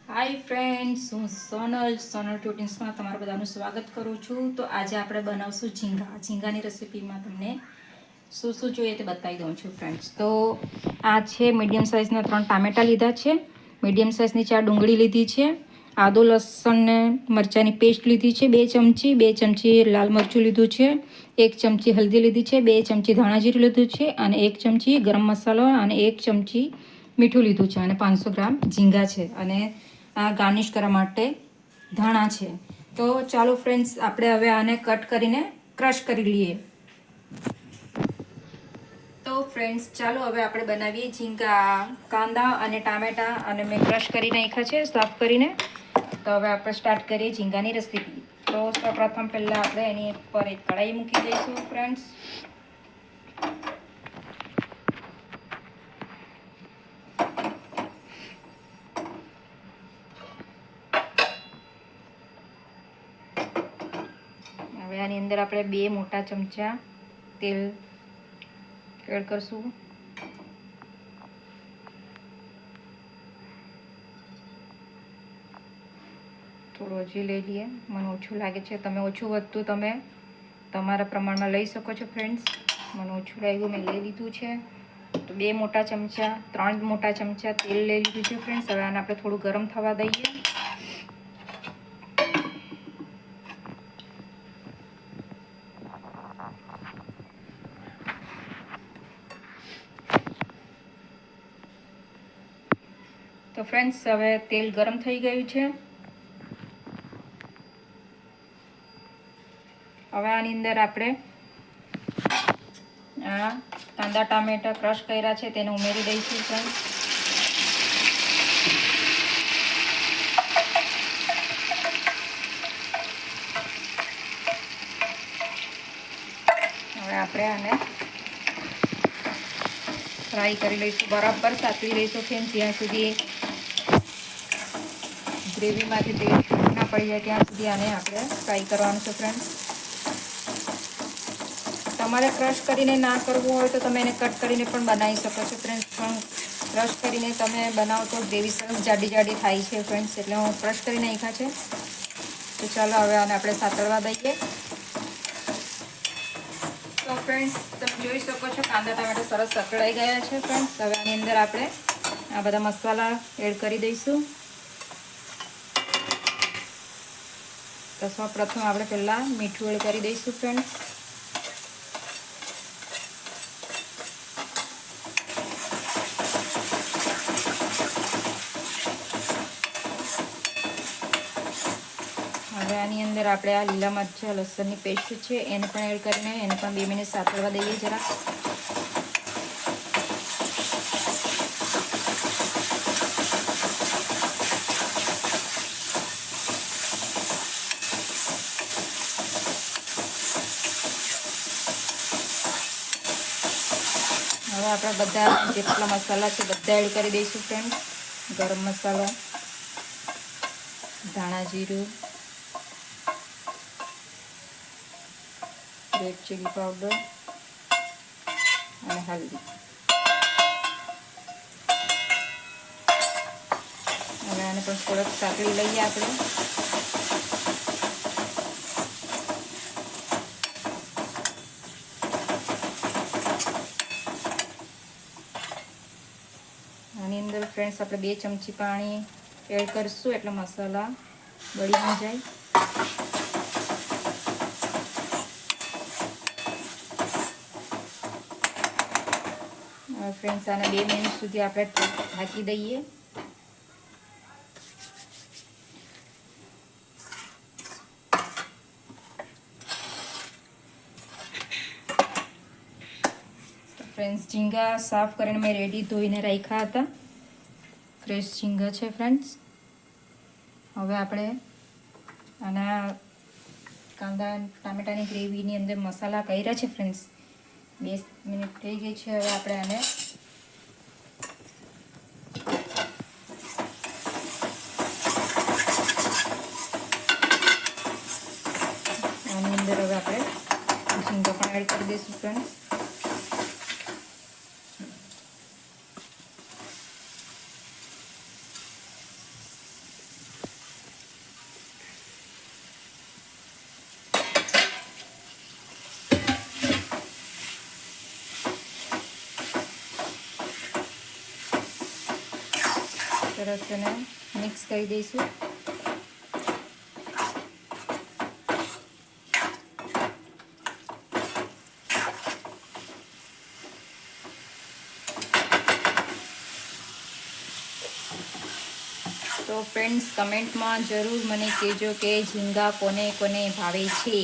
Hi friends, હું સોનલ ટ્યુટિન્સમાં તમારું બધાનું સ્વાગત કરું છું. તો આજે આપણે બનાવશું ઝીંગાની રેસીપીમાં તમને શું જોઈએ તે બતાવી દઉં છું ફ્રેન્ડ્સ. તો આ છે મીડિયમ સાઇઝના 3 ટામેટાં લીધા છે, મીડિયમ સાઇઝની 4 ડુંગળી લીધી છે, આદુ લસણ ને મરચાંની પેસ્ટ લીધી છે 2 ચમચી લાલ મરચું લીધું છે, 1 ચમચી હલ્દી લીધી છે, 2 ચમચી ધાણા જીરું લીધું છે અને 1 ચમચી ગરમ મસાલો અને 1 ચમચી મીઠું લીધું છે અને 500 ગ્રામ ઝીંગા છે અને આ ગાર્નિશ કરવા માટે ધાણા છે. તો ચાલો ફ્રેન્ડ્સ, આપણે હવે આને કટ કરીને ક્રશ કરી લઈએ. તો ફ્રેન્ડ્સ, ચાલો હવે આપણે બનાવીએ ઝીંગા. કાંદા અને ટામેટા અને મેં ક્રશ કરી નાખ્યા છે સાફ કરીને. તો હવે આપણે સ્ટાર્ટ કરીએ ઝીંગાની રેસીપી. તો સૌપ્રથમ પહેલાં આપણે એની પર એક કઢાઈ મૂકી દઈશું ફ્રેન્ડ્સ. હવે આની અંદર આપણે 2 મોટા ચમચા તેલ એડ કરશું. થોડું હજી લઈ લઈએ, મને ઓછું લાગે છે. તમે ઓછું વધતું તમે તમારા પ્રમાણમાં લઈ શકો છો ફ્રેન્ડ્સ. મને ઓછું લાગ્યું, મેં લઈ લીધું છે. તો 2 મોટા ચમચા 3 મોટા ચમચા તેલ લઈ લીધું છે ફ્રેન્ડ્સ. હવે આને આપણે થોડું ગરમ થવા દઈએ. તો ફ્રેન્ડ્સ, હવે તેલ ગરમ થઈ ગયું છે. હવે આની અંદર આપણે આ કાંદા ટામેટા ક્રશ કર્યા છે તેને ઉમેરી દઈશું ફ્રેન્ડ્સ. હવે આપણે આને ફ્રાય કરી લઈશું, બરાબર સાતળી લઈશું ફ્રેન્ડ્સ. જ્યાં સુધી ગ્રેવીમાંથી તેલ છૂટું ના પડી જાય ત્યાં સુધી આને આપણે ફ્રાય કરવાનું છે ફ્રેન્ડ્સ. તમારે ક્રશ કરીને ના કરવું હોય તો તમે એને કટ કરીને પણ બનાવી શકો છો ફ્રેન્ડ્સ. પણ ક્રશ કરીને તમે બનાવો તો ગ્રેવી સરસ જાડી થાય છે ફ્રેન્ડ્સ. એટલે હું ક્રશ કરી નાખ્યા છે. તો ચાલો હવે આને આપણે સાતળવા દઈએ. તો ફ્રેન્ડ્સ, તમે જોઈ શકો છો કાંદા ટામેટા સરસ સતળાઈ ગયા છે ફ્રેન્ડ્સ. હવે આની અંદર આપણે આ બધા મસાલા એડ કરી દઈશું. તો સૌપ્રથમ આપણે પહેલાં મીઠું એડ કરી દઈશું ફ્રેન્ડ્સ. હવે આની અંદર આપણે આ લીલા મરચાં લસણની પેસ્ટ છે એને પણ એડ કરીને એને પણ 2 મિનિટ સાતળવા દઈએ જરા. હવે આપણે બધા જેટલા મસાલા છે બધા એડ કરી દઈશું ફ્રેન્ડ્સ. ગરમ મસાલો, ધાણા જીરું, રેડ ચીલી પાવડર અને હલ્દી. હવે આને પણ થોડોક સાતળી લઈએ આપણે. આની અંદર ફ્રેન્ડ્સ આપણે 2 ચમચી પાણી એડ કરીશું એટલે મસાલા બળી ન જાય. ફ્રેન્ડ્સ, આને 2 મિનિટ સુધી આપણે ઢાંકી દઈએ. ફ્રેન્ડ્સ, ઝીંગા સાફ કરીને મેં રેડી ધોઈને રાખ્યા હતા. ફ્રેશ ઝીંગા છે ફ્રેન્ડ્સ. હવે આપણે આના કાંદા ટામેટાની ગ્રેવીની અંદર મસાલા કર્યા છે ફ્રેન્ડ્સ. 2 મિનિટ થઈ ગઈ છે. હવે આપણે આને આની અંદર હવે આપણે ઝીંગા પણ એડ કરી દઈશું ફ્રેન્ડ્સ. સરસ એને મિક્સ કરી દઈશું. તો ફ્રેન્ડ્સ, કમેન્ટમાં જરૂર મને કહેજો કે ઝીંગા કોને કોને ભાવે છે.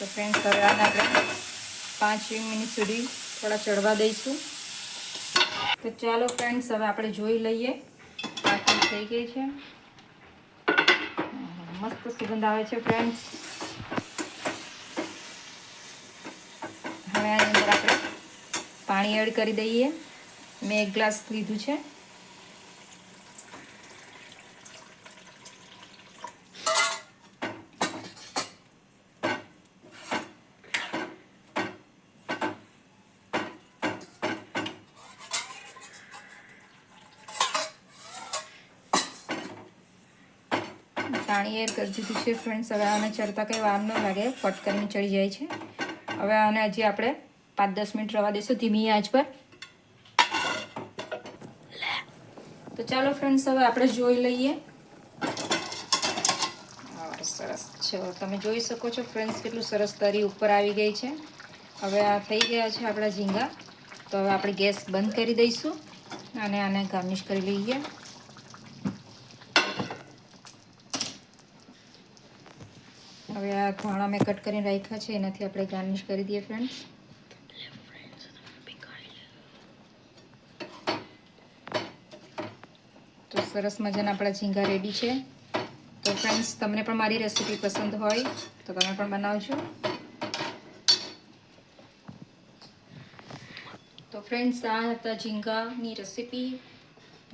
તો ફ્રેન્ડ્સ, હવે આને આપણે 5 મિનિટ સુધી થોડા ચડવા દઈશું. તો ચાલો ફ્રેન્ડ્સ, હવે આપણે જોઈ લઈએ. પાકી થઈ ગઈ છે. મસ્ત સુગંધ આવે છે ફ્રેન્ડ્સ. હવે આની અંદર આપણે પાણી એડ કરી દઈએ. મેં 1 ગ્લાસ લીધું છે. પાણી એડ કરી દીધું છે ફ્રેન્ડ્સ. હવે આને ચડતા કંઈ વાર ન લાગે, ફટ કરીને ચડી જાય છે. હવે આને હજી આપણે 5-10 મિનિટ રવા દઈશું ધીમી આંચ પર. તો ચાલો ફ્રેન્ડ્સ, હવે આપણે જોઈ લઈએ. સરસ છે. તમે જોઈ શકો છો ફ્રેન્ડ્સ, કેટલું સરસ તરી ઉપર આવી ગઈ છે. હવે આ થઈ ગયા છે આપણા ઝીંગા. તો હવે આપણે ગેસ બંધ કરી દઈશું અને આને ગાર્નિશ કરી લઈએ. હવે આ ધાણા મેં કટ કરીને રાખ્યા છે, એનાથી આપણે ગાર્નિશ કરી દઈએ ફ્રેન્ડ્સ. તો સરસ મજાના આપણા ઝીંગા રેડી છે. તો ફ્રેન્ડ્સ, તમને પણ મારી રેસીપી પસંદ હોય તો તમે પણ બનાવજો. તો ફ્રેન્ડ્સ, આ હતા ઝીંગાની રેસીપી.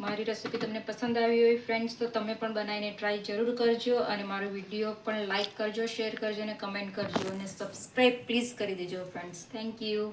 મારી રેસીપી તમને પસંદ આવી હોય ફ્રેન્ડ્સ, તો તમે પણ બનાવીને ટ્રાય જરૂર કરજો. અને મારો વિડીયો પણ લાઇક કરજો, શેર કરજો અને કમેન્ટ કરજો. અને સબસ્ક્રાઈબ પ્લીઝ કરી દેજો ફ્રેન્ડ્સ. Thank you.